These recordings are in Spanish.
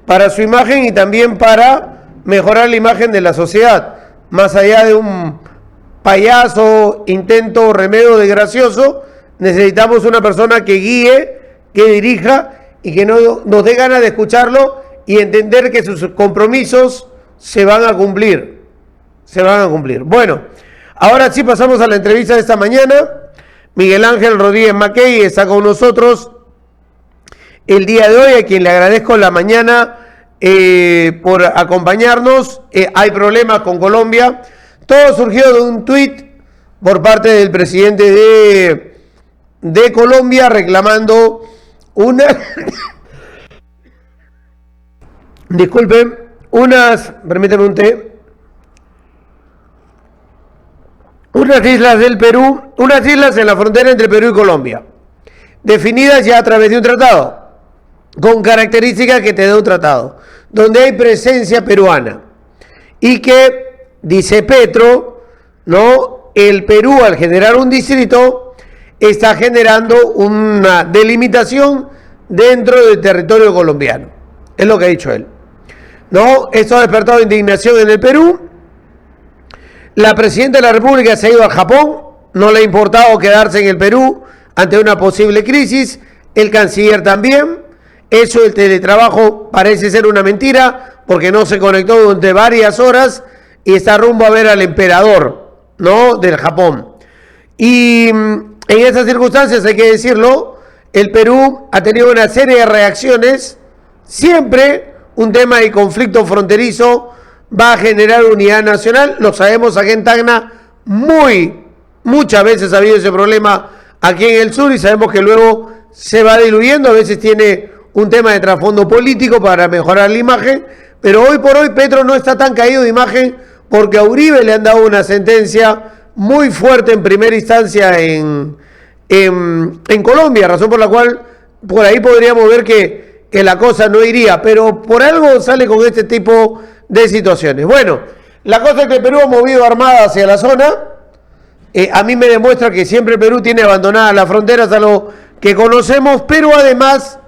para su imagen y también para mejorar la imagen de la sociedad. Más allá de un payaso, intento o remedio de gracioso, necesitamos una persona que guíe, que dirija y que no nos dé ganas de escucharlo y entender que sus compromisos se van a cumplir. Se van a cumplir. Bueno, ahora sí pasamos a la entrevista de esta mañana. Miguel Ángel Rodríguez Mackey está con nosotros el día de hoy, a quien le agradezco la mañana por acompañarnos. Hay problemas con Colombia. Todo surgió de un tuit por parte del presidente de Colombia reclamando una... Disculpen, permíteme un té. Unas islas del Perú, unas islas en la frontera entre Perú y Colombia, definidas ya a través de un tratado, con características que te da un tratado, donde hay presencia peruana, y que, dice Petro, ¿no? El Perú, al generar un distrito, está generando una delimitación dentro del territorio colombiano. Es lo que ha dicho él. ¿No? Esto ha despertado indignación en el Perú. La presidenta de la República se ha ido a Japón, no le ha importado quedarse en el Perú ante una posible crisis, el canciller también. Eso del teletrabajo parece ser una mentira, porque no se conectó durante varias horas y está rumbo a ver al emperador, ¿no?, del Japón. Y en esas circunstancias, hay que decirlo, el Perú ha tenido una serie de reacciones. Siempre un tema de conflicto fronterizo va a generar unidad nacional. Lo sabemos aquí en Tacna, muchas veces ha habido ese problema aquí en el sur y sabemos que luego se va diluyendo. A veces tiene un tema de trasfondo político para mejorar la imagen, pero hoy por hoy Petro no está tan caído de imagen porque a Uribe le han dado una sentencia muy fuerte en primera instancia en Colombia, razón por la cual por ahí podríamos ver que la cosa no iría, pero por algo sale con este tipo de situaciones. Bueno, la cosa es que Perú ha movido armada hacia la zona. A mí me demuestra que siempre Perú tiene abandonadas las fronteras a lo que conocemos, pero además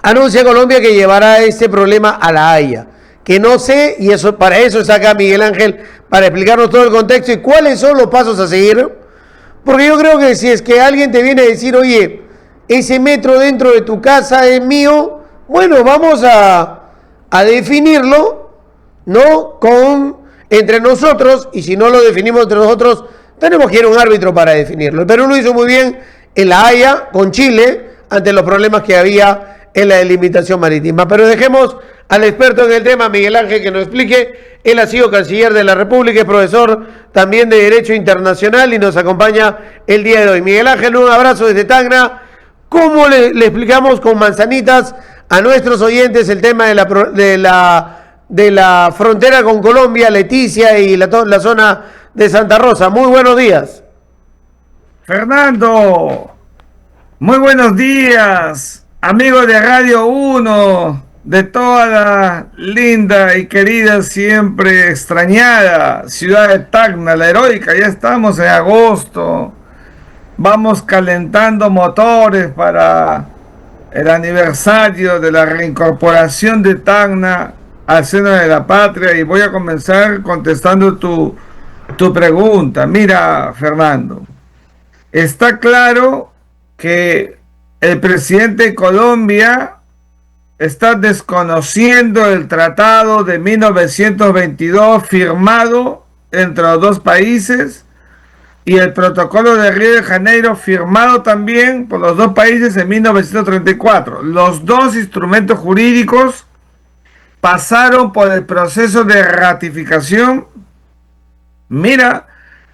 anuncia Colombia que llevará este problema a La Haya, que no sé, y eso, para eso está acá Miguel Ángel, para explicarnos todo el contexto y cuáles son los pasos a seguir, porque yo creo que si es que alguien te viene a decir, oye, ese metro dentro de tu casa es mío, bueno, vamos a definirlo, ¿no?, entre nosotros, y si no lo definimos entre nosotros, tenemos que ir a un árbitro para definirlo. El Perú lo hizo muy bien en La Haya, con Chile, ante los problemas que había en la delimitación marítima. Pero dejemos al experto en el tema, Miguel Ángel, que nos explique. Él ha sido canciller de la República, es profesor también de Derecho Internacional y nos acompaña el día de hoy. Miguel Ángel, un abrazo desde Tacna. ¿Cómo le explicamos con manzanitas a nuestros oyentes el tema de la frontera con Colombia, Leticia y la zona de Santa Rosa? Muy buenos días. Fernando, muy buenos días, amigos de Radio 1, de toda la linda y querida, siempre extrañada ciudad de Tacna, la heroica. Ya estamos en agosto, vamos calentando motores para el aniversario de la reincorporación de Tacna al seno de la patria, y voy a comenzar contestando tu pregunta. Mira, Fernando, está claro que el presidente de Colombia está desconociendo el tratado de 1922 firmado entre los dos países y el protocolo de Río de Janeiro firmado también por los dos países en 1934. Los dos instrumentos jurídicos pasaron por el proceso de ratificación. Mira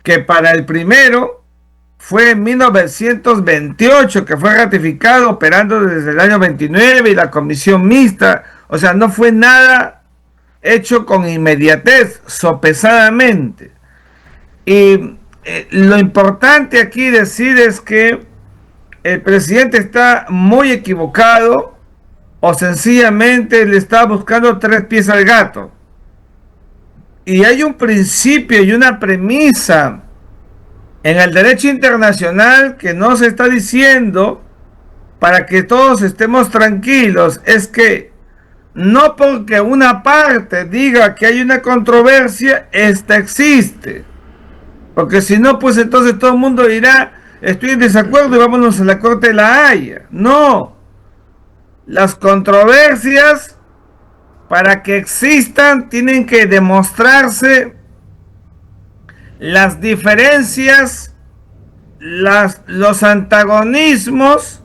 que para el primero fue en 1928 que fue ratificado, operando desde el año 29, y la comisión mixta. O sea, no fue nada hecho con inmediatez, sopesadamente. Y lo importante aquí decir es que el presidente está muy equivocado, o sencillamente le está buscando tres pies al gato. Y hay un principio y una premisa en el derecho internacional que no se está diciendo para que todos estemos tranquilos: es que no porque una parte diga que hay una controversia, esta existe. Porque si no, pues entonces todo el mundo dirá, estoy en desacuerdo y vámonos a la Corte de la Haya. No. Las controversias, para que existan, tienen que demostrarse las diferencias, los antagonismos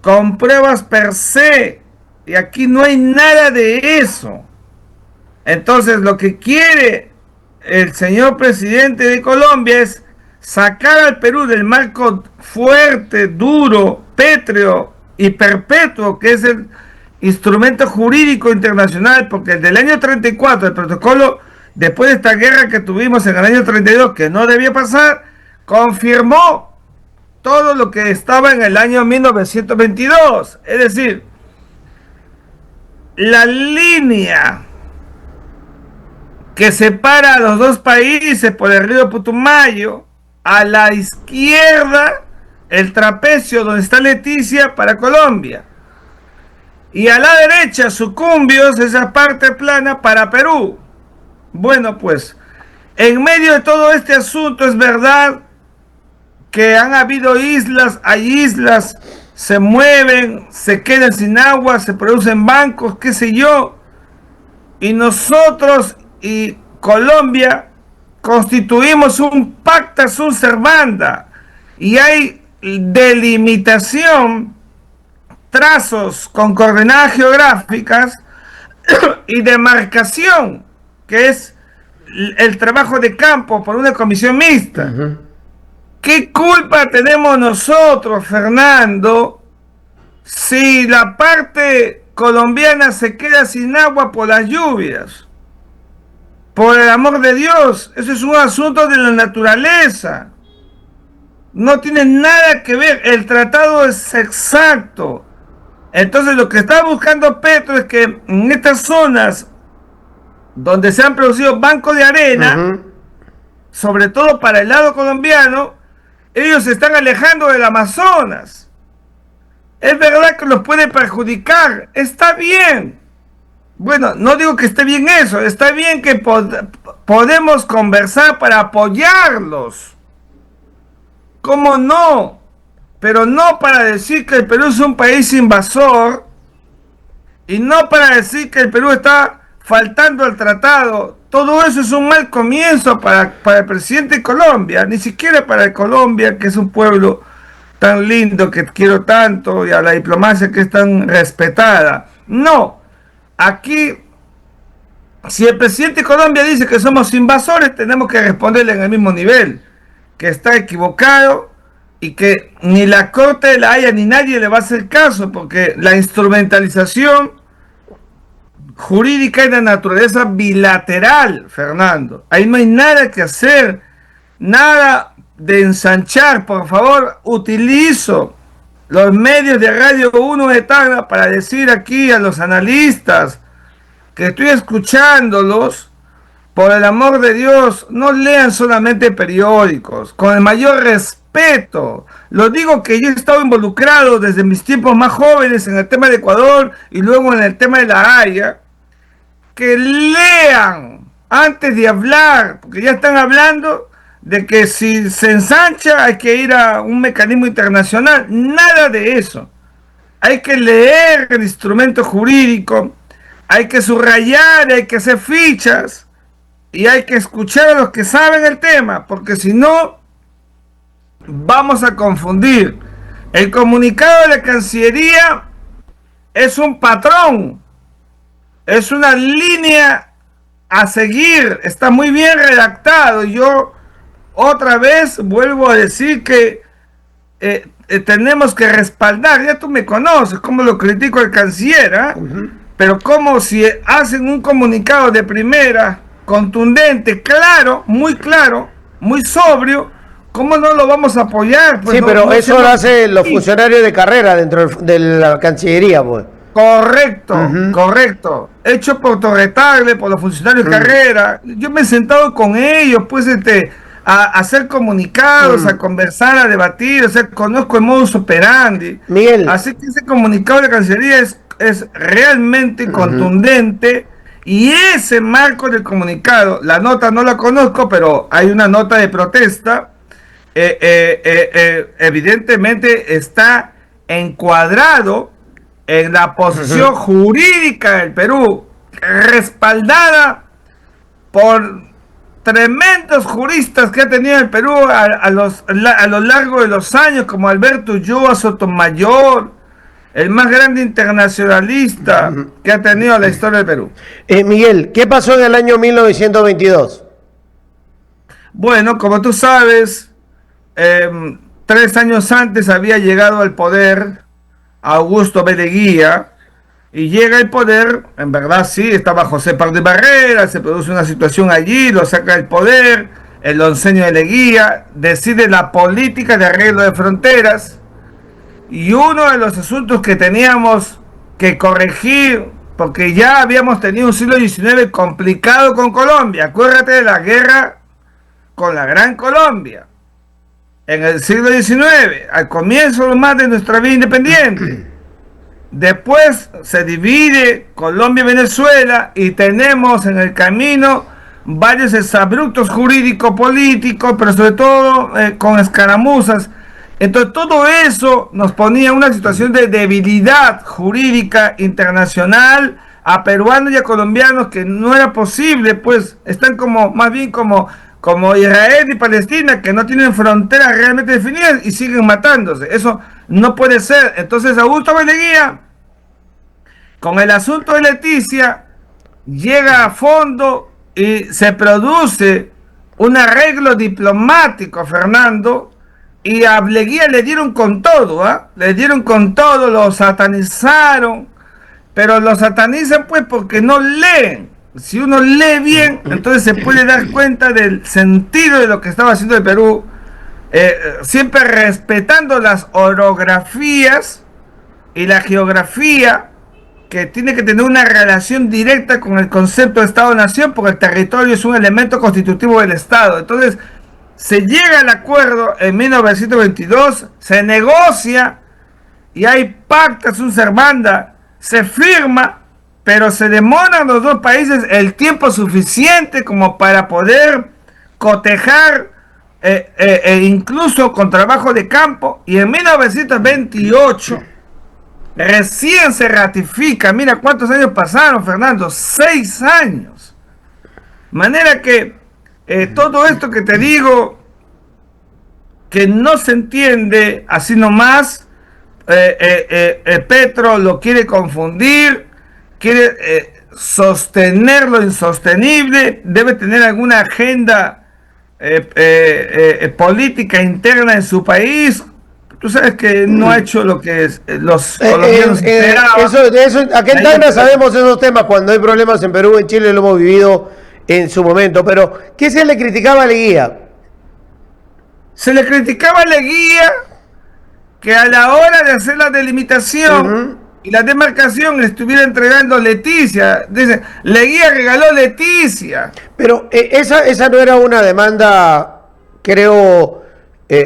con pruebas per se. Y aquí no hay nada de eso. Entonces lo que quiere el señor presidente de Colombia es sacar al Perú del marco fuerte, duro, pétreo y perpetuo que es el instrumento jurídico internacional, porque el del año 34, el protocolo, después de esta guerra que tuvimos en el año 32, que no debía pasar, confirmó todo lo que estaba en el año 1922. Es decir, la línea que separa a los dos países por el río Putumayo, a la izquierda el trapecio donde está Leticia para Colombia, y a la derecha Sucumbios, esa parte plana para Perú. Bueno, pues en medio de todo este asunto es verdad que han habido islas, hay islas, se mueven, se quedan sin agua, se producen bancos, qué sé yo, y nosotros y Colombia constituimos un pacta sunt servanda, y hay delimitación, trazos con coordenadas geográficas y demarcación, que es el trabajo de campo por una comisión mixta. ¿Qué culpa tenemos nosotros, Fernando, si la parte colombiana se queda sin agua por las lluvias? Por el amor de Dios, eso es un asunto de la naturaleza. No tiene nada que ver, el tratado es exacto. Entonces lo que está buscando Petro es que en estas zonas donde se han producido bancos de arena, sobre todo para el lado colombiano, ellos se están alejando del Amazonas. Es verdad que los puede perjudicar, está bien. Bueno, no digo que esté bien eso, está bien que podemos conversar para apoyarlos. ¿Cómo no? Pero no para decir que el Perú es un país invasor y no para decir que el Perú está faltando al tratado. Todo eso es un mal comienzo para el presidente de Colombia, ni siquiera para Colombia, que es un pueblo tan lindo que quiero tanto, y a la diplomacia que es tan respetada. No, aquí, si el presidente de Colombia dice que somos invasores, tenemos que responderle en el mismo nivel, que está equivocado y que ni la Corte de la Haya ni nadie le va a hacer caso, porque la instrumentalización jurídica es de naturaleza bilateral, Fernando. Ahí no hay nada que hacer, nada de ensanchar. Por favor, utilizo los medios de Radio 1 de Tacna para decir aquí a los analistas que estoy escuchándolos, por el amor de Dios, no lean solamente periódicos, con el mayor respeto. Lo digo que yo he estado involucrado desde mis tiempos más jóvenes en el tema de Ecuador y luego en el tema de la Haya. Que lean antes de hablar, porque ya están hablando de que si se ensancha hay que ir a un mecanismo internacional. Nada de eso. Hay que leer el instrumento jurídico, hay que subrayar, hay que hacer fichas y hay que escuchar a los que saben el tema, porque si no vamos a confundir. El comunicado de la Cancillería es un patrón, es una línea a seguir, está muy bien redactado. Yo otra vez vuelvo a decir que tenemos que respaldar, ya tú me conoces, cómo lo critico al canciller, pero como si hacen un comunicado de primera, contundente, claro, muy sobrio, ¿cómo no lo vamos a apoyar? Pues sí, no, pero no eso lo hacen los funcionarios de carrera dentro de la Cancillería, pues. Correcto, correcto. Hecho por Torretaglia, por los funcionarios de carrera. Yo me he sentado con ellos, pues, a hacer comunicados, a conversar, a debatir. O sea, conozco el modus operandi. Miguel. Así que ese comunicado de la Cancillería es es realmente contundente, y ese marco del comunicado, la nota no la conozco, pero hay una nota de protesta, evidentemente está encuadrado en la posición jurídica del Perú, respaldada por tremendos juristas que ha tenido el Perú a lo largo de los años, como Alberto Ulloa Sotomayor, el más grande internacionalista que ha tenido la historia del Perú. Miguel, ¿qué pasó en el año 1922? Bueno, como tú sabes, 3 años antes había llegado al poder Augusto B. Leguía, y llega al poder, en verdad sí, estaba José Pardo Barrera, se produce una situación allí, lo saca del poder, el onceño de Leguía, decide la política de arreglo de fronteras, y uno de los asuntos que teníamos que corregir, porque ya habíamos tenido un siglo XIX complicado con Colombia, acuérdate de la guerra con la Gran Colombia, en el siglo XIX, al comienzo más de nuestra vida independiente. Después se divide Colombia y Venezuela, y tenemos en el camino varios exabruptos jurídicos, políticos, pero sobre todo con escaramuzas. Entonces todo eso nos ponía en una situación de debilidad jurídica internacional a peruanos y a colombianos, que no era posible, pues están como, más bien como Israel y Palestina, que no tienen fronteras realmente definidas y siguen matándose. Eso no puede ser. Entonces Augusto B. Leguía, con el asunto de Leticia, llega a fondo y se produce un arreglo diplomático, Fernando, y a Leguía le dieron con todo, le dieron con todo, lo satanizaron, pero lo satanizan pues porque no leen. Si uno lee bien, entonces se puede dar cuenta del sentido de lo que estaba haciendo el Perú, siempre respetando las orografías y la geografía, que tiene que tener una relación directa con el concepto de Estado-Nación, porque el territorio es un elemento constitutivo del Estado. Entonces, se llega al acuerdo en 1922, se negocia, y hay pacta sunt servanda, se firma, pero se demoran los dos países el tiempo suficiente como para poder cotejar, incluso con trabajo de campo, y en 1928 recién se ratifica. Mira cuántos años pasaron, Fernando, 6 años. Manera que todo esto que te digo, que no se entiende así nomás, Petro lo quiere confundir, quiere sostener lo insostenible, debe tener alguna agenda política interna en su país. Tú sabes que no ha hecho lo que los colombianos esperaban. Acá en Tacna sabemos esos temas. Cuando hay problemas en Perú, en Chile lo hemos vivido en su momento. Pero, ¿qué se le criticaba a Leguía? Se le criticaba a Leguía que a la hora de hacer la delimitación y la demarcación estuviera entregando Leticia. Dice, Leguía regaló Leticia. Pero esa no era una demanda, creo,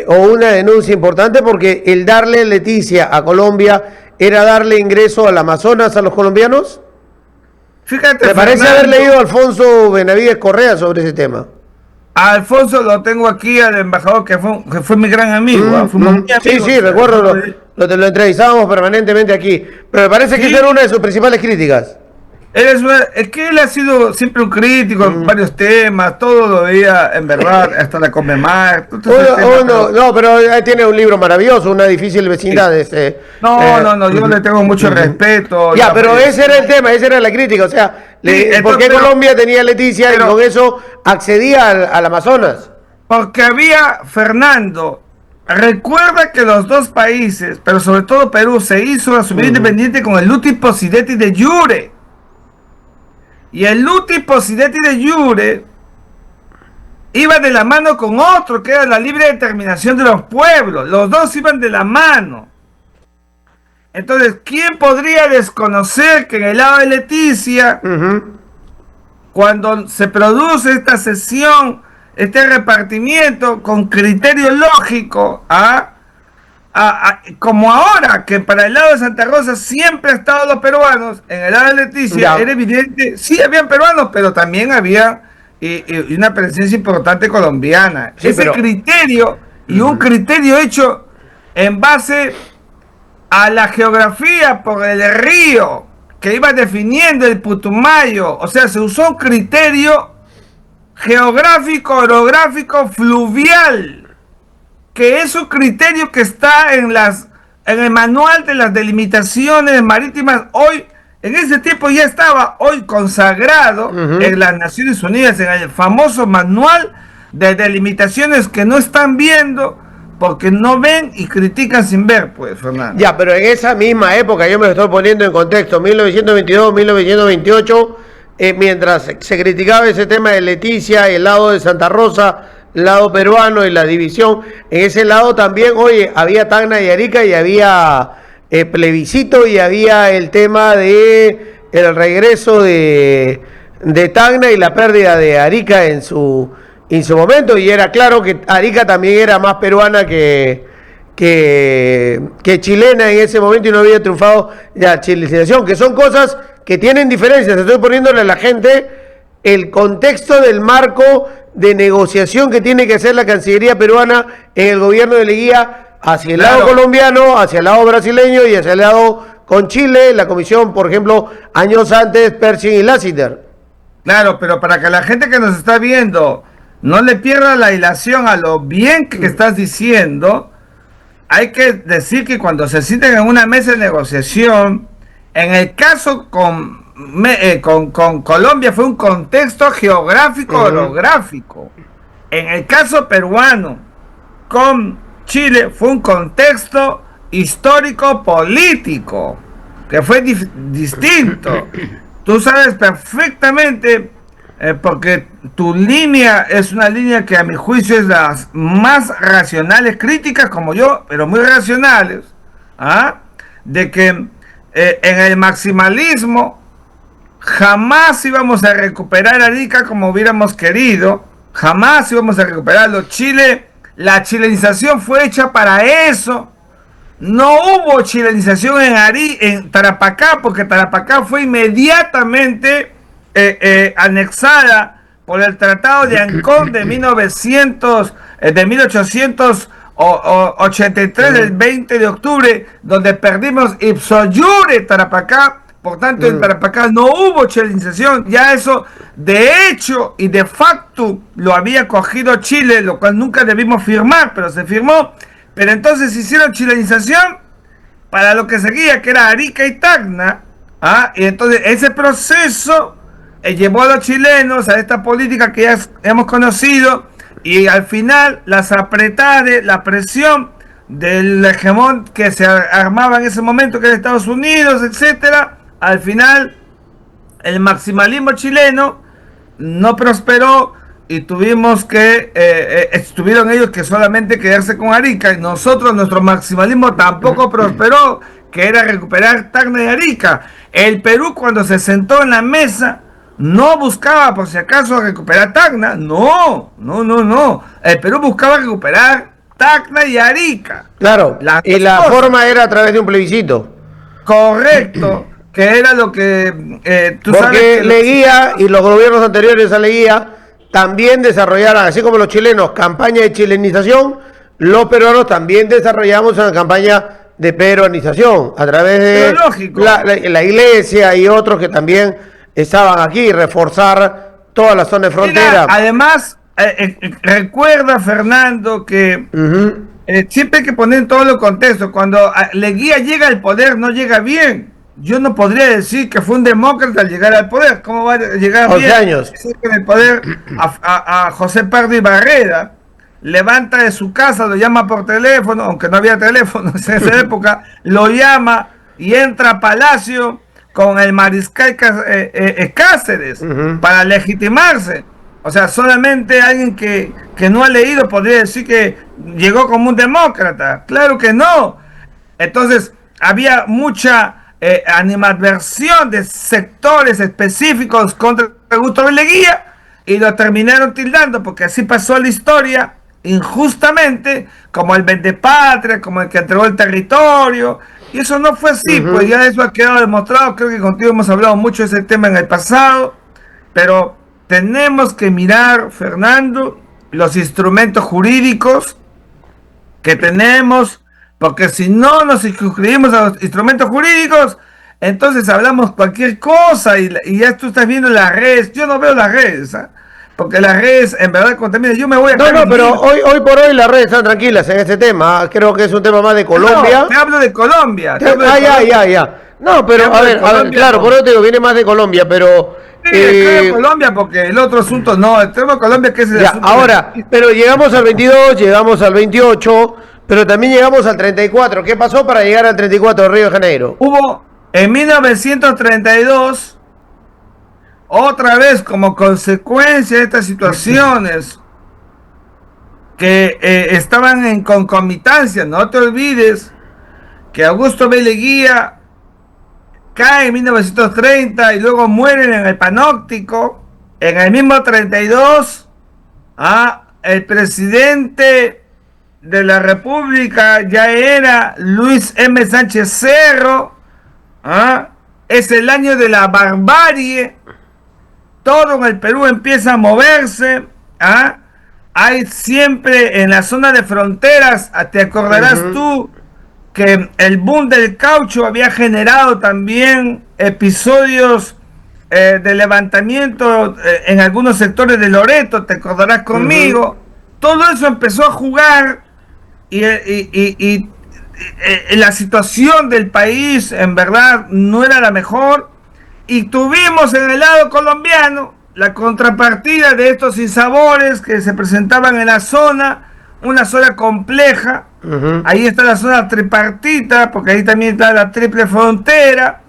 o una denuncia importante, porque el darle Leticia a Colombia era darle ingreso al Amazonas a los colombianos. Fíjate, me parece haber leído a Alfonso Benavides Correa sobre ese tema. A Alfonso lo tengo aquí, al embajador, que fue mi gran amigo. Sí, recuerdo, lo entrevistábamos permanentemente aquí, pero me parece que esa era una de sus principales críticas. Es que él ha sido siempre un crítico en varios temas, todo lo veía, en verdad, hasta la Comemar. Pero tiene un libro maravilloso, Una difícil vecindad. Yo le tengo mucho respeto. Pero ese era el tema, esa era la crítica, o sea, ¿por qué Colombia tenía Leticia y con eso accedía al Amazonas? Porque había, Fernando, recuerda que los dos países, pero sobre todo Perú, se hizo asumir independiente con el Lutis Possidetis de Jure. Y el Lutis Possidetis de Jure iba de la mano con otro, que era la libre determinación de los pueblos. Los dos iban de la mano. Entonces, ¿quién podría desconocer que en el lado de Leticia, cuando se produce esta cesión, este repartimiento con criterio lógico, como ahora, que para el lado de Santa Rosa siempre han estado los peruanos, en el lado de Leticia era evidente, sí habían peruanos, pero también había una presencia importante colombiana. Sí, ese criterio, y un criterio hecho en base a la geografía por el río que iba definiendo el Putumayo, o sea, se usó un criterio geográfico, orográfico, fluvial, que es un criterio que está en el manual de las delimitaciones marítimas. Hoy, en ese tiempo ya estaba hoy consagrado en las Naciones Unidas, en el famoso manual de delimitaciones que no están viendo porque no ven y critican sin ver, pues, Fernando. Ya, pero en esa misma época, yo me lo estoy poniendo en contexto, 1922, 1928, mientras se criticaba ese tema de Leticia, el lado de Santa Rosa, el lado peruano y la división, en ese lado también, oye, había Tacna y Arica y había plebiscito y había el tema de el regreso de Tacna y la pérdida de Arica en su momento, y era claro que Arica también era más peruana que chilena en ese momento y no había triunfado la chilenización, que son cosas que tienen diferencias. Estoy poniéndole a la gente el contexto del marco de negociación que tiene que hacer la Cancillería peruana en el gobierno de Leguía hacia el lado colombiano, hacia el lado brasileño y hacia el lado con Chile, la comisión, por ejemplo, años antes, Pershing y Lassiter. Claro, pero para que la gente que nos está viendo no le pierda la hilación a lo bien que estás diciendo, hay que decir que cuando se sienten en una mesa de negociación, en el caso con Colombia fue un contexto geográfico orográfico. En el caso peruano con Chile fue un contexto histórico político que fue distinto. Tú sabes perfectamente, porque tu línea es una línea que a mi juicio es las más racionales, críticas como yo, pero muy racionales, de que en el maximalismo jamás íbamos a recuperar Arica como hubiéramos querido, jamás íbamos a recuperarlo. La chilenización fue hecha para eso. No hubo chilenización en Tarapacá, porque Tarapacá fue inmediatamente anexada por el Tratado de Ancón de 1883, del 20 de octubre, donde perdimos ipso iure Tarapacá. Por tanto, en Tarapacá no hubo chilenización. Ya eso, de hecho y de facto, lo había cogido Chile, lo cual nunca debimos firmar, pero se firmó. Pero entonces hicieron chilenización para lo que seguía, que era Arica y Tacna. Y entonces ese proceso llevó a los chilenos a esta política que ya hemos conocido, y al final las apretares, la presión del hegemón que se armaba en ese momento, que era Estados Unidos, etcétera. Al final el maximalismo chileno no prosperó y tuvimos que estuvieron ellos que solamente quedarse con Arica, y nosotros, nuestro maximalismo tampoco prosperó, que era recuperar Tacna y Arica. El Perú, cuando se sentó en la mesa, no buscaba por si acaso recuperar Tacna, no. El Perú buscaba recuperar Tacna y Arica. Claro, y la forma era a través de un plebiscito. Correcto. Que era lo que tú sabes que Leguía y los gobiernos anteriores a Leguía también desarrollaron, así como los chilenos, campaña de chilenización, los peruanos también desarrollamos una campaña de peruanización a través de la iglesia y otros que también estaban aquí, reforzar toda la zona de frontera. Mira, además, recuerda, Fernando, que siempre hay que poner en todos los contextos. Cuando Leguía llega al poder, no llega bien. Yo no podría decir que fue un demócrata al llegar al poder. ¿Cómo va a llegar 11 bien? años. En el poder a José Pardo Barreda, levanta de su casa, lo llama por teléfono, aunque no había teléfono en esa época, lo llama y entra a Palacio con el mariscal Cáceres para legitimarse. O sea, solamente alguien que no ha leído podría decir que llegó como un demócrata. Claro que no. Entonces, había mucha animadversión de sectores específicos contra Augusto B. Leguía, y lo terminaron tildando, porque así pasó la historia, injustamente, como el vendepatria, como el que entregó el territorio, y eso no fue así, pues ya eso ha quedado demostrado. Creo que contigo hemos hablado mucho de ese tema en el pasado, pero tenemos que mirar, Fernando, los instrumentos jurídicos que tenemos, porque si no nos suscribimos a los instrumentos jurídicos, entonces hablamos cualquier cosa y ya tú estás viendo las redes. Yo no veo las redes, ¿eh? Porque las redes en verdad contaminan. Yo me voy a... No, pero hoy por hoy las redes están tranquilas en este tema. Creo que es un tema más de Colombia. No, te hablo de Colombia. Ya. No, pero a ver, claro, por eso te digo, viene más de Colombia, pero... Sí, el tema de Colombia, porque el otro asunto no, el tema de Colombia que es el asunto... Ahora, pero llegamos al 22, llegamos al 28, pero también llegamos al 34. ¿Qué pasó para llegar al 34 de Río de Janeiro? Hubo, en 1932, otra vez como consecuencia de estas situaciones que estaban en concomitancia, no te olvides que Augusto B. Leguía cae en 1930 y luego mueren en el Panóptico. En el mismo 32, el presidente de la República ya era Luis M. Sánchez Cerro. Es el año de la barbarie. Todo en el Perú empieza a moverse. Hay siempre en la zona de fronteras, te acordarás tú, que el boom del caucho había generado también episodios de levantamiento en algunos sectores de Loreto, te acordarás conmigo. Todo eso empezó a jugar y la situación del país en verdad no era la mejor, y tuvimos en el lado colombiano la contrapartida de estos sinsabores que se presentaban en la zona, una zona compleja. Ahí está la zona tripartita, porque ahí también está la triple frontera,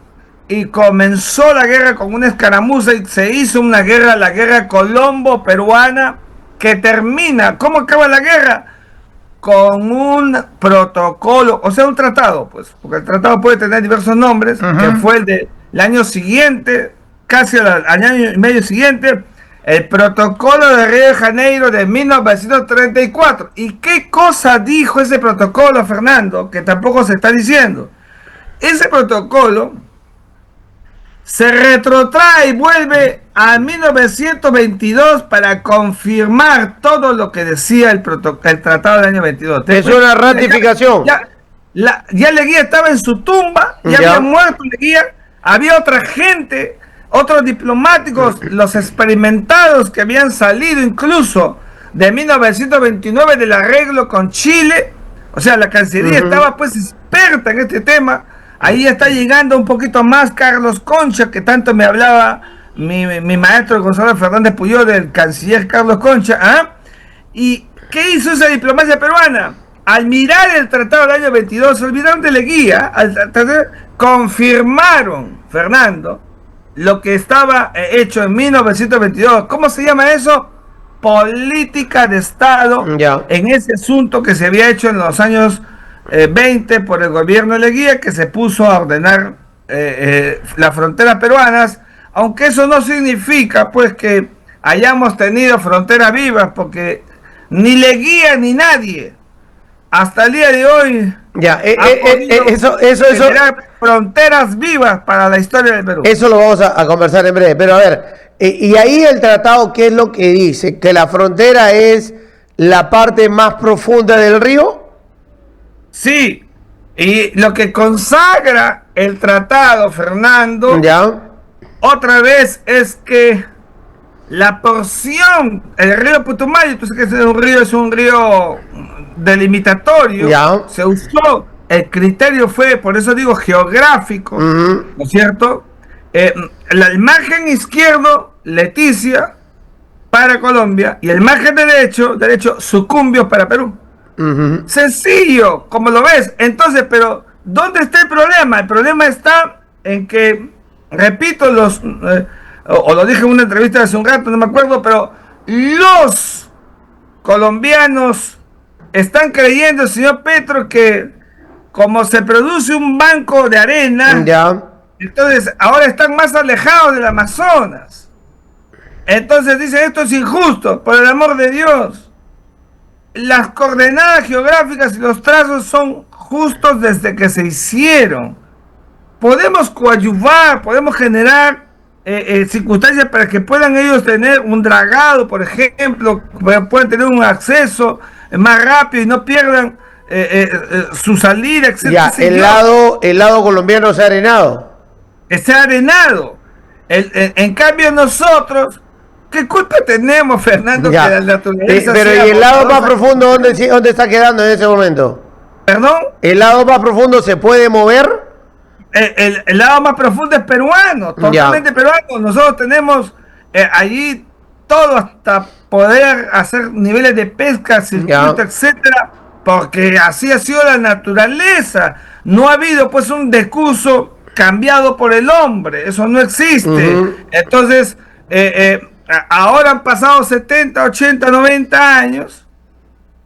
y comenzó la guerra con una escaramuza y se hizo una guerra, la guerra colombo-peruana, que termina. ¿Cómo acaba la guerra? Con un protocolo, o sea, un tratado, pues, porque el tratado puede tener diversos nombres, que fue el del año siguiente, casi al año y medio siguiente, el protocolo de Río de Janeiro de 1934. ¿Y qué cosa dijo ese protocolo, Fernando? Que tampoco se está diciendo. Ese protocolo se retrotrae y vuelve a 1922 para confirmar todo lo que decía el tratado del año 22. Es una ratificación. Ya Leguía estaba en su tumba, ya había muerto Leguía, había otra gente, otros diplomáticos, los experimentados que habían salido incluso de 1929 del arreglo con Chile. O sea, la Cancillería estaba pues experta en este tema. Ahí está llegando un poquito más Carlos Concha, que tanto me hablaba mi maestro Gonzalo Fernández Puyol, del canciller Carlos Concha. ¿Y qué hizo esa diplomacia peruana? Al mirar el tratado del año 22, se olvidaron de Leguía, confirmaron, Fernando, lo que estaba hecho en 1922. ¿Cómo se llama eso? Política de Estado en ese asunto que se había hecho en los años 20 por el gobierno de Leguía, que se puso a ordenar las fronteras peruanas, aunque eso no significa pues que hayamos tenido fronteras vivas, porque ni Leguía ni nadie hasta el día de hoy eso fronteras vivas para la historia del Perú. Eso lo vamos a conversar en breve, pero a ver, y ahí el tratado, ¿qué es lo que dice? ¿Que la frontera es la parte más profunda del río? Sí, y lo que consagra el tratado, Fernando, otra vez es que la porción, el río Putumayo, tú sabes que es un río delimitatorio, se usó, el criterio fue, por eso digo, geográfico, ¿no es cierto? El margen izquierdo, Leticia, para Colombia, y el margen derecho, Sucumbíos para Perú. Sencillo, como lo ves. Entonces, pero ¿dónde está el problema? El problema está en que, repito, o lo dije en una entrevista hace un rato, no me acuerdo, pero los colombianos están creyendo, señor Petro, que como se produce un banco de arena, entonces ahora están más alejados del Amazonas. Entonces dicen, esto es injusto, por el amor de Dios. las coordenadas geográficas y los trazos son justos desde que se hicieron. Podemos coadyuvar, podemos generar circunstancias para que puedan ellos tener un dragado, por ejemplo, puedan tener un acceso más rápido y no pierdan su salida, etc. Ya, el lado colombiano se ha arenado. Se ha arenado. En cambio nosotros, ¿qué culpa tenemos, Fernando, Ya. que la naturaleza Pero sea ¿y el lado más bondadosa? profundo dónde está quedando en ese momento? ¿Perdón? ¿El lado más profundo se puede mover? El lado más profundo es peruano, totalmente peruano. Nosotros tenemos allí todo hasta poder hacer niveles de pesca, circuito, etcétera, porque así ha sido la naturaleza. No ha habido pues un discurso cambiado por el hombre, eso no existe. Entonces, ahora han pasado 70, 80, 90 años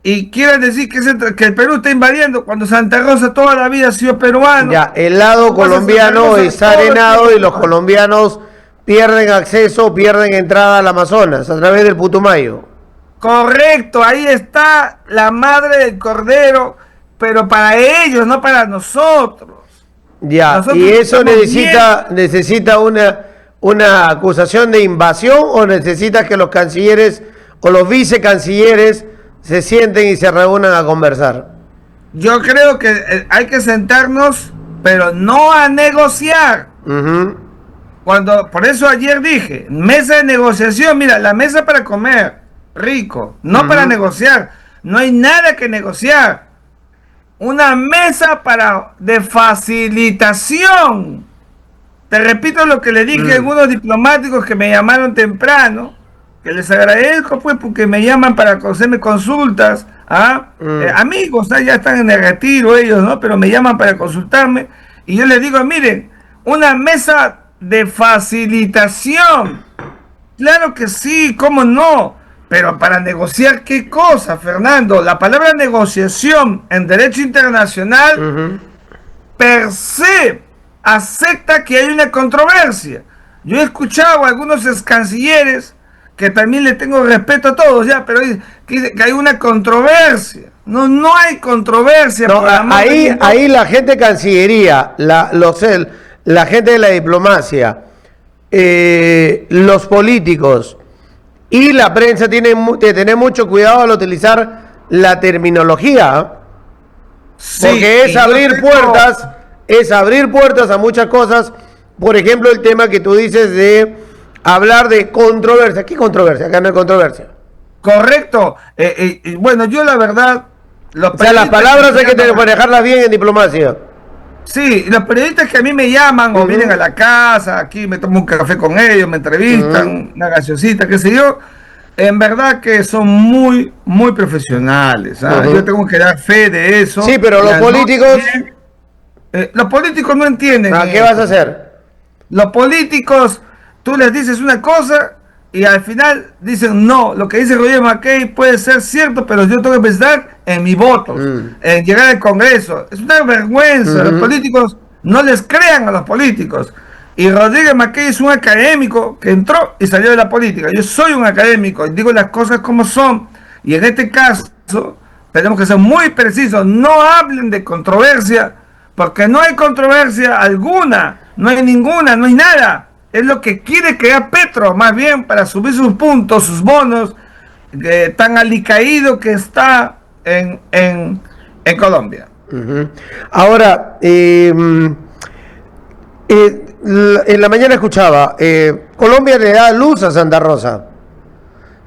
y quieren decir que el Perú está invadiendo cuando Santa Rosa toda la vida ha sido peruano. Ya, el lado colombiano está arenado y los colombianos pierden acceso, pierden entrada al Amazonas a través del Putumayo. Correcto, ahí está la madre del cordero, pero para ellos, no para nosotros. Ya, Nosotros y eso estamos necesita una acusación de invasión, o necesita que los cancilleres o los vicecancilleres se sienten y se reúnan a conversar. Yo creo que hay que sentarnos, pero no a negociar. Por eso ayer dije, mesa de negociación, mira, la mesa para comer, rico, no para negociar, no hay nada que negociar. Una mesa de facilitación. Te repito lo que le dije a algunos diplomáticos que me llamaron temprano, que les agradezco pues porque me llaman para hacerme consultas, amigos, ya están en el retiro ellos, ¿no? Pero me llaman para consultarme y yo les digo, miren, una mesa de facilitación, claro que sí, cómo no, pero para negociar qué cosa, Fernando. La palabra negociación en derecho internacional per se acepta que hay una controversia. Yo he escuchado a algunos ex cancilleres, que también le tengo respeto a todos ya, pero que hay una controversia. No hay controversia. No, ahí la gente de Cancillería, la gente de la diplomacia, los políticos y la prensa tienen que tener mucho cuidado al utilizar la terminología, Sí, porque es abrir puertas a muchas cosas. Por ejemplo, el tema que tú dices de hablar de controversia. ¿Qué controversia? Acá no hay controversia. Correcto. Bueno, yo la verdad... O sea, las palabras hay que manejarlas bien en diplomacia. Sí, los periodistas que a mí me llaman o vienen a la casa, aquí me tomo un café con ellos, me entrevistan, una gaseosita, qué sé yo, en verdad que son muy, muy profesionales. Yo tengo que dar fe de eso. Sí, pero los políticos... los políticos no entienden. ¿Qué vas a hacer? Los políticos, tú les dices una cosa y al final dicen no, lo que dice Roger McKay puede ser cierto, pero yo tengo que pensar en mi voto, en llegar al Congreso. Es una vergüenza. Los políticos no les crean a los políticos. Y Rodríguez McKay es un académico que entró y salió de la política. Yo soy un académico y digo las cosas como son. Y en este caso tenemos que ser muy precisos. No hablen de controversia, porque no hay controversia alguna, no hay ninguna, no hay nada. Es lo que quiere crear Petro, más bien para subir sus puntos, sus bonos, tan alicaído que está en Colombia. Ahora, en la mañana escuchaba, Colombia le da luz a Santa Rosa.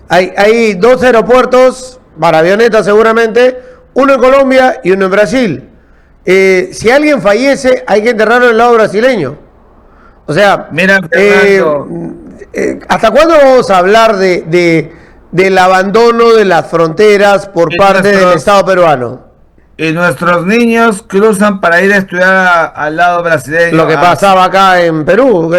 Hay dos aeropuertos para avionetas seguramente, uno en Colombia y uno en Brasil. Si alguien fallece, hay que enterrarlo en el lado brasileño. O sea, mira, ¿hasta cuándo vamos a hablar del abandono de las fronteras por parte del Estado peruano? Y nuestros niños cruzan para ir a estudiar al lado brasileño. Lo que pasaba acá en Perú,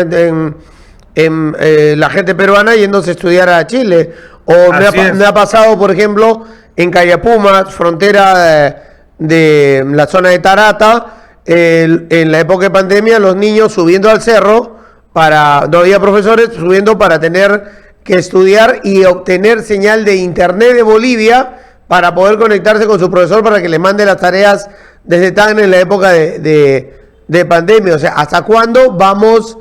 la gente peruana yéndose a estudiar a Chile. O me ha pasado, por ejemplo, en Cayapuma, frontera de la zona de Tarata, en la época de pandemia, los niños subiendo al cerro, no había profesores, subiendo para tener que estudiar y obtener señal de internet de Bolivia para poder conectarse con su profesor para que le mande las tareas desde tan en la época de pandemia. O sea, ¿hasta cuándo vamos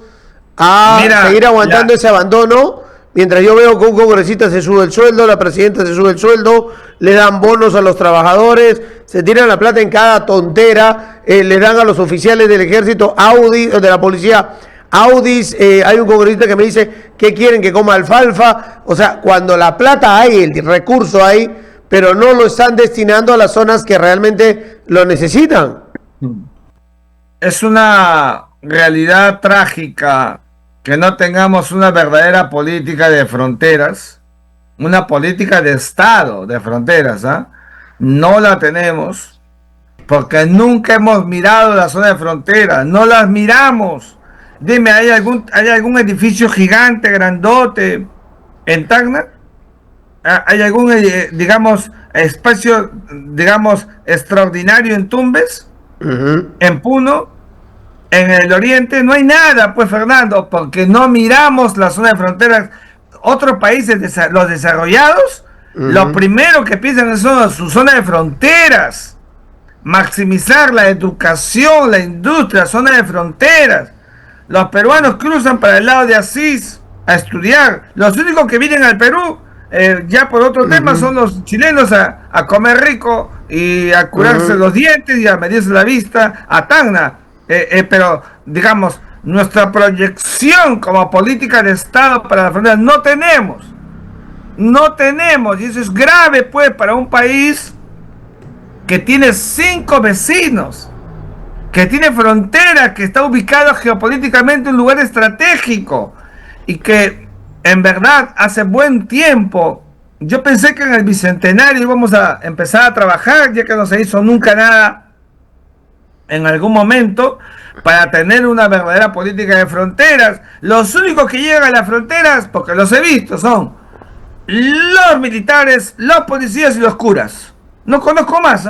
a seguir aguantando ese abandono? Mientras yo veo que un congresista se sube el sueldo, la presidenta se sube el sueldo, le dan bonos a los trabajadores, se tiran la plata en cada tontera, le dan a los oficiales del ejército Audi, de la policía Audis, hay un congresista que me dice que quieren que coma alfalfa. O sea, cuando la plata hay, el recurso hay, pero no lo están destinando a las zonas que realmente lo necesitan. Es una realidad trágica que no tengamos una verdadera política de fronteras, una política de Estado de fronteras, ¿ah? No la tenemos, porque nunca hemos mirado la zona de frontera, no las miramos. Dime, ¿hay algún edificio gigante, grandote en Tacna? ¿Hay algún, digamos, espacio, digamos, extraordinario en Tumbes? ¿En Puno? En el oriente no hay nada, pues, Fernando, porque no miramos la zona de fronteras. Otros países, los desarrollados, lo primero que piensan es su zona de fronteras, maximizar la educación, la industria, zona de fronteras. Los peruanos cruzan para el lado de Asís a estudiar. Los únicos que vienen al Perú, ya por otro tema, son los chilenos a comer rico y a curarse los dientes y a medirse la vista a Tacna. Pero, digamos, nuestra proyección como política de Estado para la frontera no tenemos, y eso es grave, pues, para un país que tiene 5 vecinos, que tiene frontera, que está ubicado geopolíticamente en un lugar estratégico, y que en verdad hace buen tiempo yo pensé que en el bicentenario íbamos a empezar a trabajar, ya que no se hizo nunca nada en algún momento para tener una verdadera política de fronteras. Los únicos que llegan a las fronteras, porque los he visto, son los militares, los policías y los curas. No conozco más,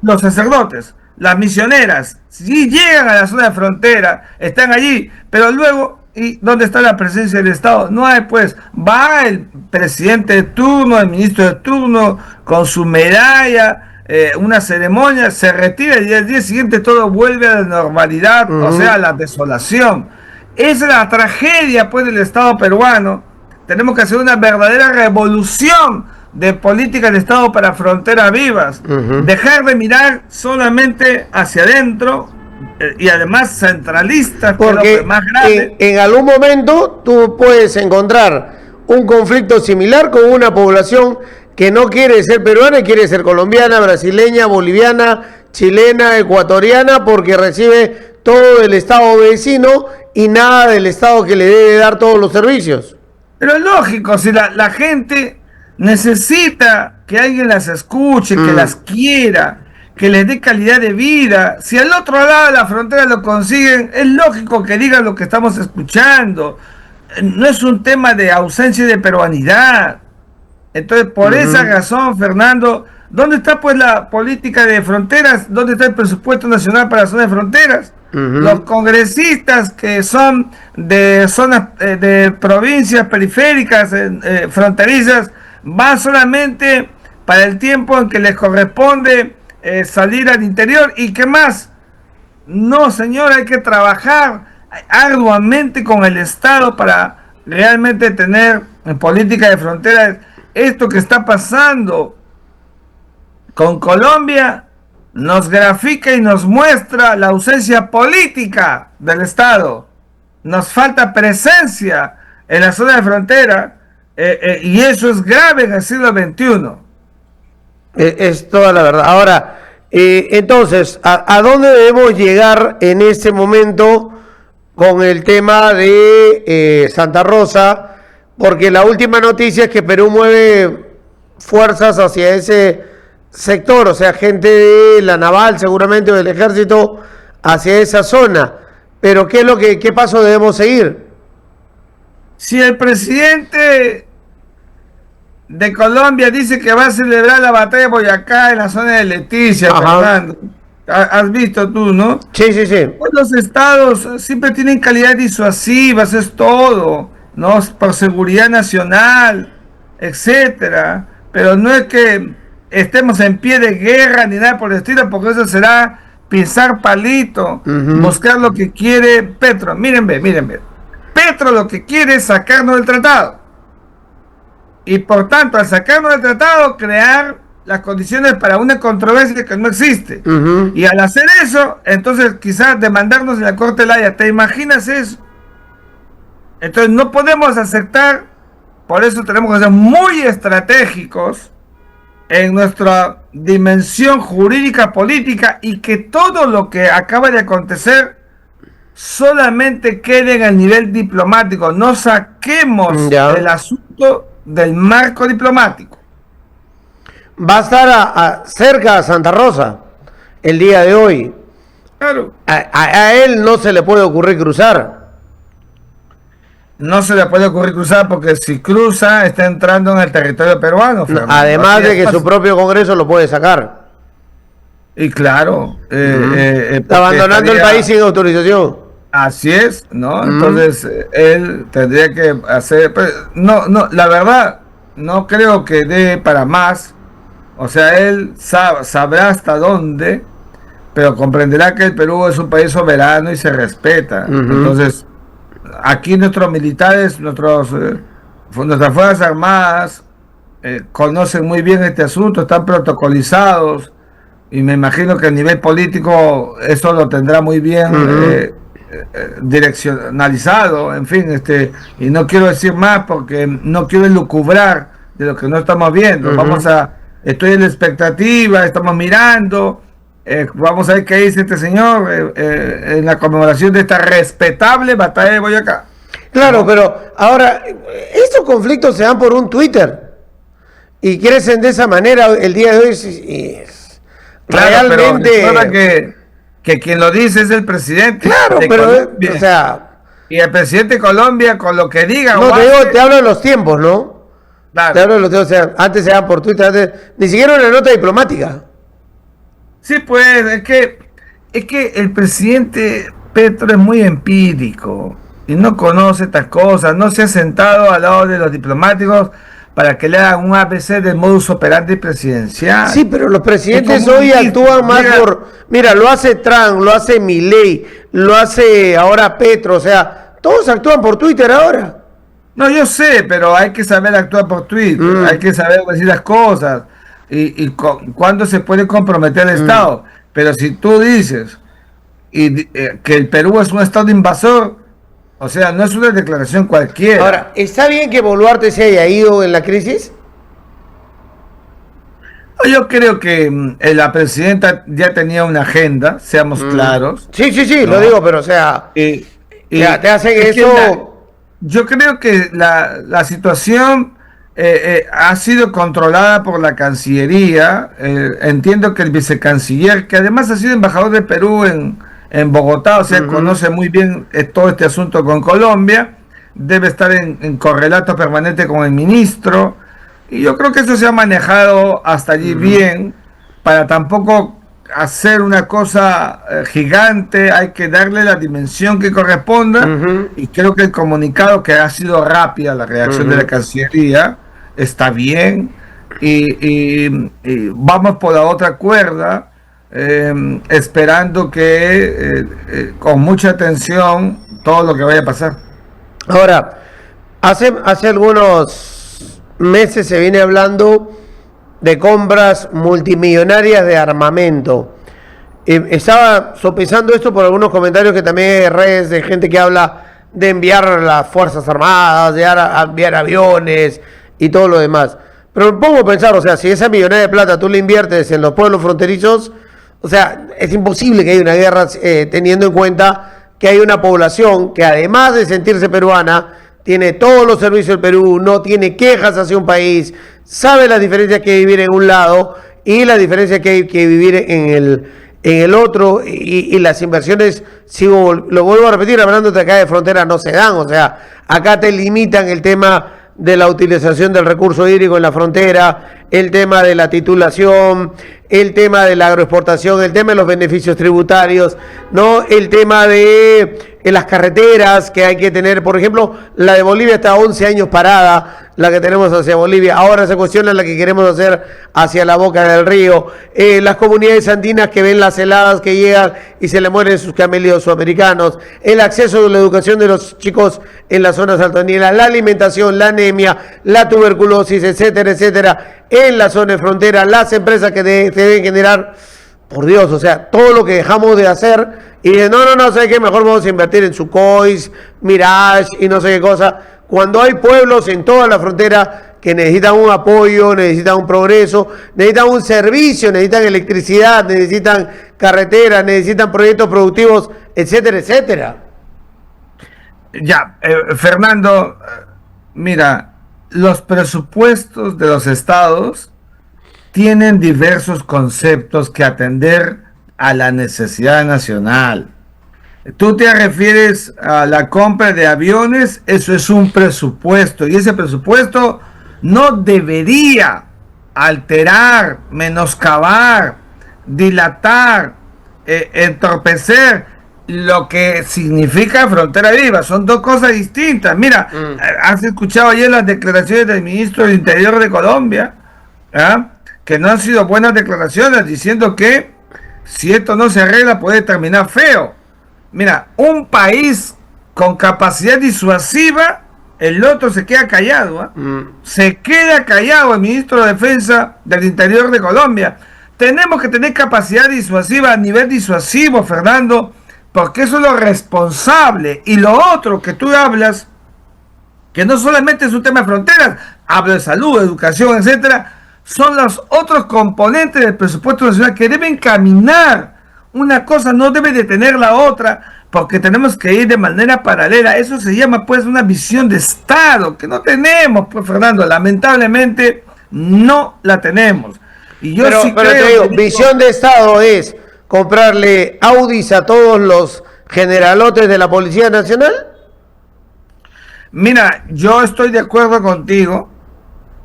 los sacerdotes, las misioneras, sí llegan a la zona de frontera, están allí, pero luego, ¿y dónde está la presencia del Estado? No hay, pues, va el presidente de turno, el ministro de turno, con su medalla, una ceremonia, se retira y al día siguiente todo vuelve a la normalidad, o sea, la desolación. Esa es la tragedia, pues, del Estado peruano. Tenemos que hacer una verdadera revolución de política de Estado para fronteras vivas. Dejar de mirar solamente hacia adentro y además centralistas, porque que es lo más grave. En algún momento tú puedes encontrar un conflicto similar con una población que no quiere ser peruana, quiere ser colombiana, brasileña, boliviana, chilena, ecuatoriana, porque recibe todo el Estado vecino y nada del Estado que le debe dar todos los servicios. Pero es lógico, si la gente necesita que alguien las escuche, que las quiera, que les dé calidad de vida. Si al otro lado de la frontera lo consiguen, es lógico que digan lo que estamos escuchando. No es un tema de ausencia de peruanidad. Entonces, por esa razón, Fernando, ¿dónde está, pues, la política de fronteras? ¿Dónde está el presupuesto nacional para la zona de fronteras? Los congresistas que son de zonas, de provincias periféricas, fronterizas, van solamente para el tiempo en que les corresponde salir al interior. ¿Y qué más? No, señor, hay que trabajar arduamente con el Estado para realmente tener política de fronteras. Esto que está pasando con Colombia nos grafica y nos muestra la ausencia política del Estado. Nos falta presencia en la zona de frontera, y eso es grave en el siglo XXI. Es toda la verdad. Ahora, entonces, ¿a dónde debemos llegar en este momento con el tema de Santa Rosa? Porque la última noticia es que Perú mueve fuerzas hacia ese sector, o sea, gente de la naval seguramente o del ejército hacia esa zona. Pero ¿qué paso debemos seguir? Si el presidente de Colombia dice que va a celebrar la batalla de Boyacá en la zona de Leticia, Fernando, has visto tú, ¿no? Sí. Pues los estados siempre tienen calidad disuasiva, eso es todo, ¿no? Por seguridad nacional, etcétera. Pero no es que estemos en pie de guerra ni nada por el estilo, porque eso será pisar palito, buscar lo que quiere Petro. Miren, Petro lo que quiere es sacarnos del tratado. Y por tanto, al sacarnos del tratado, crear las condiciones para una controversia que no existe. Y al hacer eso, entonces quizás demandarnos en la Corte de la Haya. ¿Te imaginas eso? Entonces no podemos aceptar, por eso tenemos que ser muy estratégicos en nuestra dimensión jurídica política y que todo lo que acaba de acontecer solamente quede en el nivel diplomático. No saquemos el asunto del marco diplomático. Va a estar cerca a Santa Rosa el día de hoy. Claro. A él no se le puede ocurrir cruzar. No se le puede ocurrir cruzar porque si cruza está entrando en el territorio peruano. Fernando. Además de que su propio Congreso lo puede sacar. Y claro, abandonando el país sin autorización. Así es, ¿no? Entonces él tendría que hacer, no, la verdad, no creo que dé para más. O sea, él sabrá hasta dónde, pero comprenderá que el Perú es un país soberano y se respeta. Entonces, aquí nuestros militares, nuestras Fuerzas Armadas conocen muy bien este asunto, están protocolizados y me imagino que a nivel político eso lo tendrá muy bien direccionalizado, en fin, y no quiero decir más porque no quiero elucubrar de lo que no estamos viendo. Estoy en la expectativa, estamos mirando. Vamos a ver qué dice este señor en la conmemoración de esta respetable batalla de Boyacá. Claro, pero ahora, estos conflictos se dan por un Twitter y crecen de esa manera el día de hoy. Claro, realmente. Que quien lo dice es el presidente. Claro, pero, o sea. Y el presidente de Colombia, con lo que diga. No, te hablo de los tiempos, ¿no? Claro. Te hablo de los tiempos, o sea, antes se daban por Twitter, ni siquiera una nota diplomática. Sí, pues, es que el presidente Petro es muy empírico y no conoce estas cosas, no se ha sentado al lado de los diplomáticos para que le hagan un ABC del modus operandi presidencial. Sí, pero los presidentes hoy actúan más mira, lo hace Trump, lo hace Milei, lo hace ahora Petro, o sea, todos actúan por Twitter ahora. No, yo sé, pero hay que saber actuar por Twitter, hay que saber decir las cosas. Y cuándo se puede comprometer el Estado. Pero si tú dices que el Perú es un Estado invasor, o sea, no es una declaración cualquiera. Ahora, ¿está bien que Boluarte se haya ido en la crisis? Yo creo que la presidenta ya tenía una agenda, seamos claros. Sí, ¿no? Lo digo, pero o sea, te hace eso. Yo creo que la situación ha sido controlada por la Cancillería. Entiendo que el vicecanciller, que además ha sido embajador de Perú en Bogotá, o sea, conoce muy bien todo este asunto con Colombia, debe estar en correlato permanente con el ministro, y yo creo que eso se ha manejado hasta allí bien, para tampoco hacer una cosa gigante, hay que darle la dimensión que corresponda, y creo que el comunicado, que ha sido rápida la reacción de la Cancillería, está bien, y vamos por la otra cuerda, esperando que con mucha atención todo lo que vaya a pasar. Ahora, hace algunos meses se viene hablando de compras multimillonarias de armamento. Estaba sopesando esto por algunos comentarios que también hay redes de gente que habla de enviar las Fuerzas Armadas, de enviar aviones y todo lo demás. Pero me pongo a pensar, o sea, si esa millonada de plata tú la inviertes en los pueblos fronterizos, o sea, es imposible que haya una guerra teniendo en cuenta que hay una población que, además de sentirse peruana, tiene todos los servicios del Perú, no tiene quejas hacia un país, sabe las diferencias que hay vivir en un lado y las diferencias que hay que vivir en el otro, y las inversiones, lo vuelvo a repetir, hablando de acá de frontera, no se dan. O sea, acá te limitan el tema de la utilización del recurso hídrico en la frontera, el tema de la titulación, el tema de la agroexportación, el tema de los beneficios tributarios, ¿no? El tema de las carreteras que hay que tener. Por ejemplo, la de Bolivia está 11 años parada, la que tenemos hacia Bolivia, ahora se cuestiona la que queremos hacer hacia la boca del río, las comunidades andinas que ven las heladas que llegan y se le mueren sus camellos sudamericanos, el acceso a la educación de los chicos en las zonas altoandinas, la alimentación, la anemia, la tuberculosis, etcétera, etcétera, en la zona de frontera, las empresas que deben generar, por Dios, o sea, todo lo que dejamos de hacer y de no, ¿sabes qué? Mejor vamos a invertir en Sukhoi, Mirage y no sé qué cosa, cuando hay pueblos en toda la frontera que necesitan un apoyo, necesitan un progreso, necesitan un servicio, necesitan electricidad, necesitan carreteras, necesitan proyectos productivos, etcétera, etcétera. Ya, Fernando, mira, los presupuestos de los estados tienen diversos conceptos que atender a la necesidad nacional. Tú te refieres a la compra de aviones, eso es un presupuesto y ese presupuesto no debería alterar, menoscabar, dilatar, entorpecer lo que significa frontera viva. Son dos cosas distintas. Mira, has escuchado ayer las declaraciones del ministro del Interior de Colombia, que no han sido buenas declaraciones, diciendo que si esto no se arregla puede terminar feo. Mira, un país con capacidad disuasiva, el otro se queda callado, se queda callado el ministro de Defensa del Interior de Colombia. Tenemos que tener capacidad disuasiva a nivel disuasivo, Fernando, porque eso es lo responsable. Y lo otro que tú hablas, que no solamente es un tema de fronteras, hablo de salud, educación, etcétera, son los otros componentes del presupuesto nacional que deben caminar. Una cosa no debe detener la otra, porque tenemos que ir de manera paralela. Eso se llama pues una visión de Estado, que no tenemos, pues, Fernando, lamentablemente no la tenemos. Y yo pero te digo, visión de Estado es comprarle Audis a todos los generalotes de la Policía Nacional. Mira, yo estoy de acuerdo contigo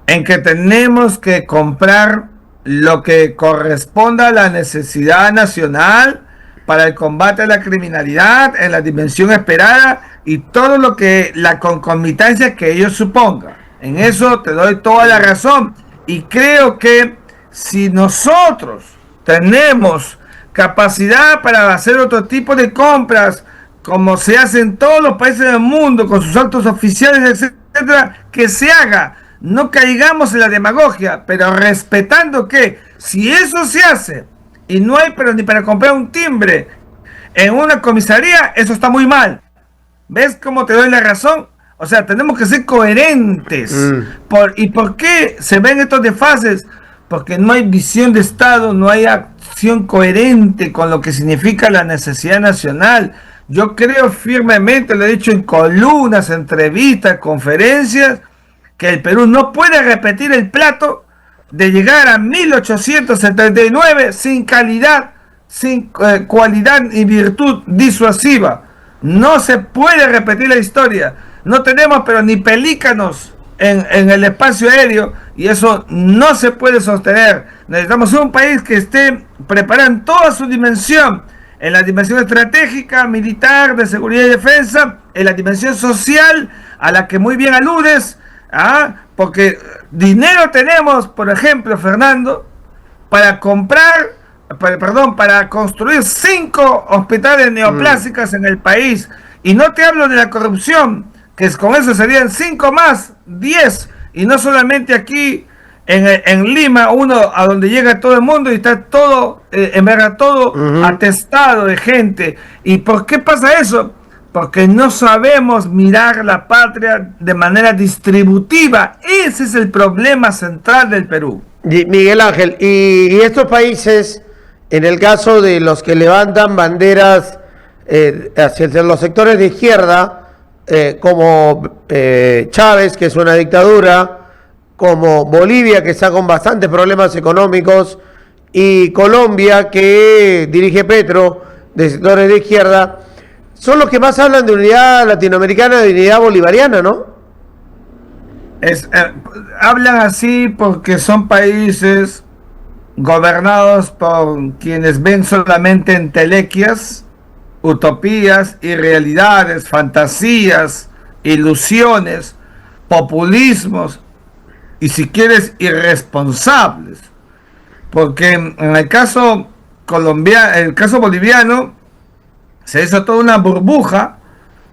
en que tenemos que comprar lo que corresponda a la necesidad nacional para el combate a la criminalidad en la dimensión esperada y todo lo que la concomitancia que ello suponga. En eso te doy toda la razón y creo que si nosotros tenemos capacidad para hacer otro tipo de compras como se hace en todos los países del mundo con sus altos oficiales, etcétera, que se haga. No caigamos en la demagogia, pero respetando que si eso se hace y no hay pero ni para comprar un timbre en una comisaría, eso está muy mal. ¿Ves cómo te doy la razón? O sea, tenemos que ser coherentes. ¿Y por qué se ven estos desfases? Porque no hay visión de Estado, no hay acción coherente con lo que significa la necesidad nacional. Yo creo firmemente, lo he dicho en columnas, entrevistas, conferencias, que el Perú no puede repetir el plato de llegar a 1879 sin calidad, sin cualidad y virtud disuasiva. No se puede repetir la historia. No tenemos pero ni pelícanos en el espacio aéreo y eso no se puede sostener. Necesitamos un país que esté preparado en toda su dimensión, en la dimensión estratégica, militar, de seguridad y defensa, en la dimensión social a la que muy bien aludes, porque dinero tenemos, por ejemplo, Fernando, para construir 5 hospitales neoplásicas en el país. Y no te hablo de la corrupción, que con eso serían 5 más, 10. Y no solamente aquí en Lima, uno a donde llega todo el mundo y está todo, en verdad, todo atestado de gente. ¿Y por qué pasa eso? Porque no sabemos mirar la patria de manera distributiva. Ese es el problema central del Perú. Miguel Ángel, y estos países, en el caso de los que levantan banderas hacia los sectores de izquierda, como Chávez, que es una dictadura, como Bolivia, que está con bastantes problemas económicos, y Colombia, que dirige Petro, de sectores de izquierda, son los que más hablan de unidad latinoamericana, de unidad bolivariana, ¿no? Hablan así porque son países gobernados por quienes ven solamente entelequias, utopías, irrealidades, fantasías, ilusiones, populismos y, si quieres, irresponsables. Porque en el caso colombiano, el caso boliviano, se hizo toda una burbuja.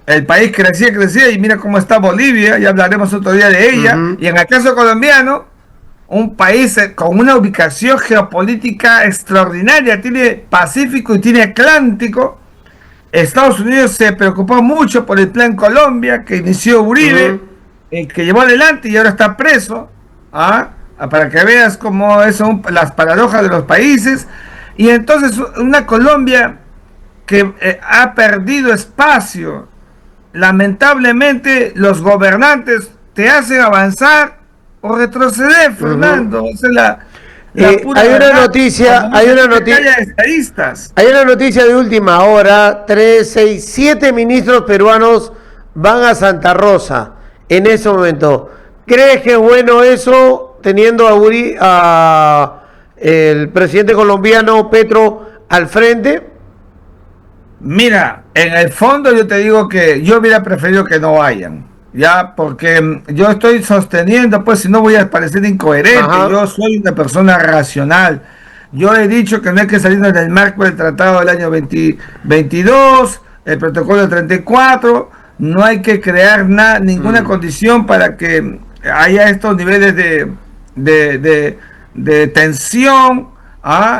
El país crecía y mira cómo está Bolivia, ya hablaremos otro día de ella. Y en el caso colombiano, un país con una ubicación geopolítica extraordinaria, tiene Pacífico y tiene Atlántico. Estados Unidos se preocupó mucho por el Plan Colombia que inició Uribe, que llevó adelante y ahora está preso. Para que veas cómo son las paradojas de los países. Y entonces una Colombia que ha perdido espacio. Lamentablemente los gobernantes te hacen avanzar o retroceder, Fernando. Esa es la pura hay una verdad. noticia, hay una noticia de última hora. 7 ministros peruanos van a Santa Rosa en ese momento. ¿Crees que es bueno eso, teniendo a el presidente colombiano Petro al frente? Mira, en el fondo yo te digo que yo hubiera preferido que no vayan, ya, porque yo estoy sosteniendo, pues, si no voy a parecer incoherente. Yo soy una persona racional. Yo he dicho que no hay que salirnos del marco del tratado del año 2022, el protocolo del 34, no hay que crear ninguna condición para que haya estos niveles de tensión.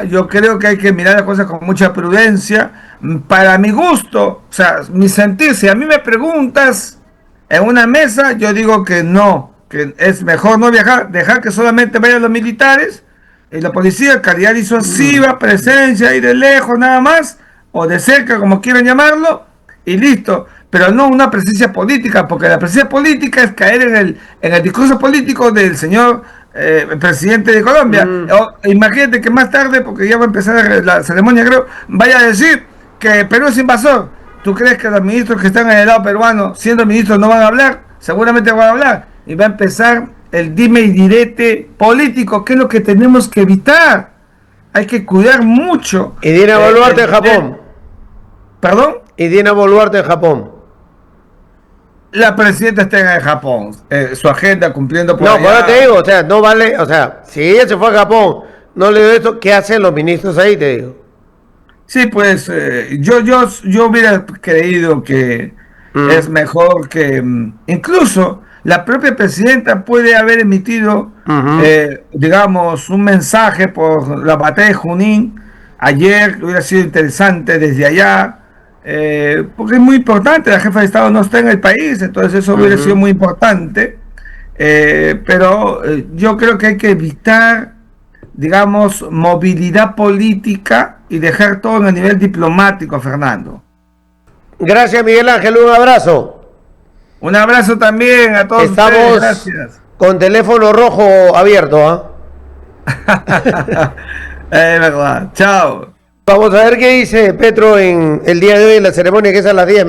Yo creo que hay que mirar las cosas con mucha prudencia. Para mi gusto, o sea, mi sentir, si a mí me preguntas en una mesa, yo digo que no, que es mejor no viajar, dejar que solamente vayan los militares y la policía, calidad disuasiva, presencia y de lejos nada más, o de cerca, como quieran llamarlo, y listo. Pero no una presencia política, porque la presencia política es caer en el discurso político del señor presidente de Colombia. Imagínate que más tarde, porque ya va a empezar la ceremonia, creo, vaya a decir que Perú es invasor. ¿Tú crees que los ministros que están en el lado peruano, siendo ministros, no van a hablar? Seguramente van a hablar. Y va a empezar el dime y direte político, que es lo que tenemos que evitar. Hay que cuidar mucho. Y Dina Boluarte en Japón. ¿Perdón? Y Dina Boluarte en Japón. La presidenta está en Japón. Su agenda cumpliendo por allá. No, pero te digo, o sea, no vale, o sea, si ella se fue a Japón, no le dio esto, ¿qué hacen los ministros ahí, te digo? Sí, pues yo hubiera creído que es mejor que incluso la propia presidenta puede haber emitido, digamos, un mensaje por la batalla de Junín ayer, que hubiera sido interesante desde allá, porque es muy importante, la jefa de Estado no está en el país, entonces eso hubiera sido muy importante, pero yo creo que hay que evitar, digamos, movilidad política y dejar todo en el nivel diplomático, Fernando. Gracias, Miguel Ángel, un abrazo. Un abrazo también a todos ustedes, gracias. Con teléfono rojo abierto, Es verdad, chao. Vamos a ver qué dice Petro en el día de hoy en la ceremonia, que es a las 10.